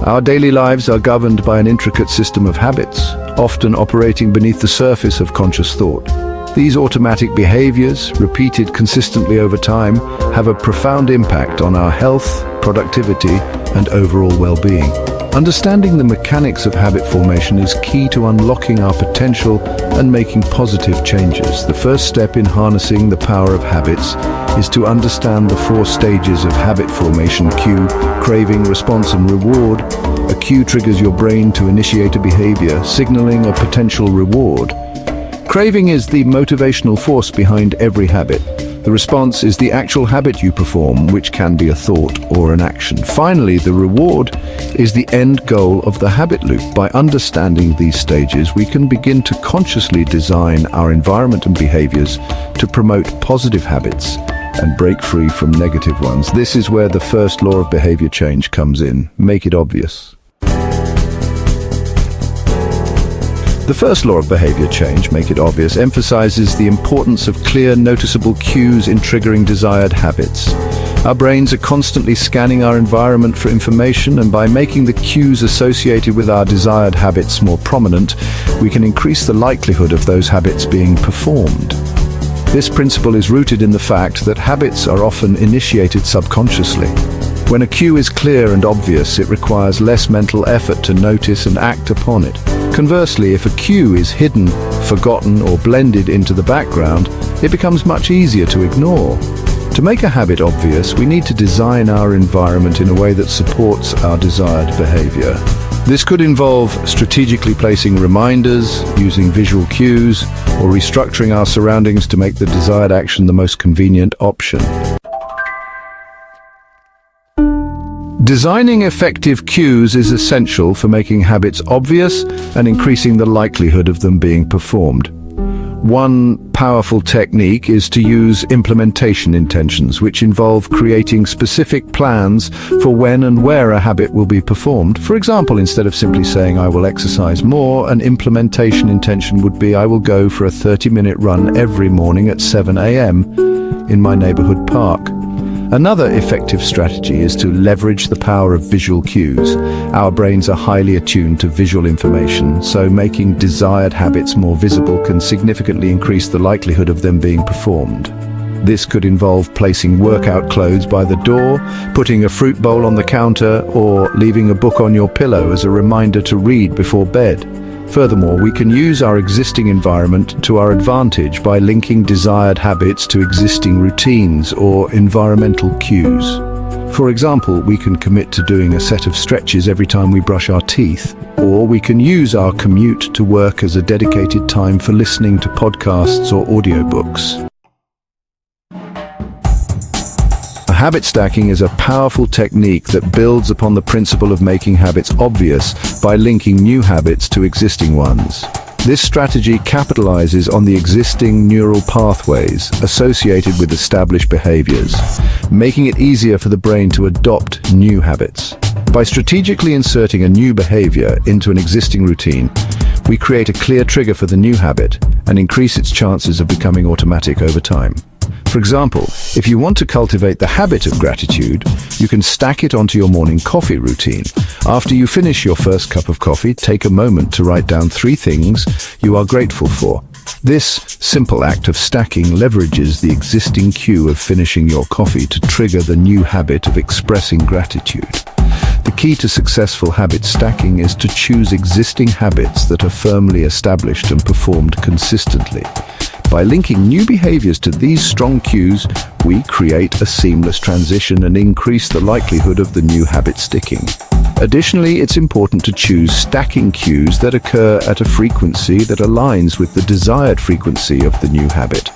Our daily lives are governed by an intricate system of habits, often operating beneath the surface of conscious thought. These automatic behaviors, repeated consistently over time, have a profound impact on our health, productivity, and overall well-being. Understanding the mechanics of habit formation is key to unlocking our potential and making positive changes. The first step in harnessing the power of habits is to understand the 4 stages of habit formation: cue, craving, response, and reward. A cue triggers your brain to initiate a behavior, signaling a potential reward. Craving is the motivational force behind every habit. The response is the actual habit you perform, which can be a thought or an action. Finally, the reward is the end goal of the habit loop. By understanding these stages, we can begin to consciously design our environment and behaviors to promote positive habits and break free from negative ones. This is where the first law of behavior change comes in. Make it obvious. The first law of behavior change, make it obvious, emphasizes the importance of clear, noticeable cues in triggering desired habits. Our brains are constantly scanning our environment for information, and by making the cues associated with our desired habits more prominent, we can increase the likelihood of those habits being performed. This principle is rooted in the fact that habits are often initiated subconsciously. When a cue is clear and obvious, it requires less mental effort to notice and act upon it. Conversely, if a cue is hidden, forgotten, or blended into the background, it becomes much easier to ignore. To make a habit obvious, we need to design our environment in a way that supports our desired behavior. This could involve strategically placing reminders, using visual cues, or restructuring our surroundings to make the desired action the most convenient option. Designing effective cues is essential for making habits obvious and increasing the likelihood of them being performed. One powerful technique is to use implementation intentions, which involve creating specific plans for when and where a habit will be performed. For example, instead of simply saying "I will exercise more," an implementation intention would be "I will go for a 30-minute run every morning at 7 a.m. in my neighborhood park." Another effective strategy is to leverage the power of visual cues. Our brains are highly attuned to visual information, so making desired habits more visible can significantly increase the likelihood of them being performed. This could involve placing workout clothes by the door, putting a fruit bowl on the counter, or leaving a book on your pillow as a reminder to read before bed. Furthermore, we can use our existing environment to our advantage by linking desired habits to existing routines or environmental cues. For example, we can commit to doing a set of stretches every time we brush our teeth, or we can use our commute to work as a dedicated time for listening to podcasts or audiobooks. Habit stacking is a powerful technique that builds upon the principle of making habits obvious by linking new habits to existing ones. This strategy capitalizes on the existing neural pathways associated with established behaviors, making it easier for the brain to adopt new habits. By strategically inserting a new behavior into an existing routine, we create a clear trigger for the new habit and increase its chances of becoming automatic over time. For example, if you want to cultivate the habit of gratitude, you can stack it onto your morning coffee routine. After you finish your first cup of coffee, take a moment to write down 3 things you are grateful for. This simple act of stacking leverages the existing cue of finishing your coffee to trigger the new habit of expressing gratitude. The key to successful habit stacking is to choose existing habits that are firmly established and performed consistently. By linking new behaviors to these strong cues, we create a seamless transition and increase the likelihood of the new habit sticking. Additionally, it's important to choose stacking cues that occur at a frequency that aligns with the desired frequency of the new habit.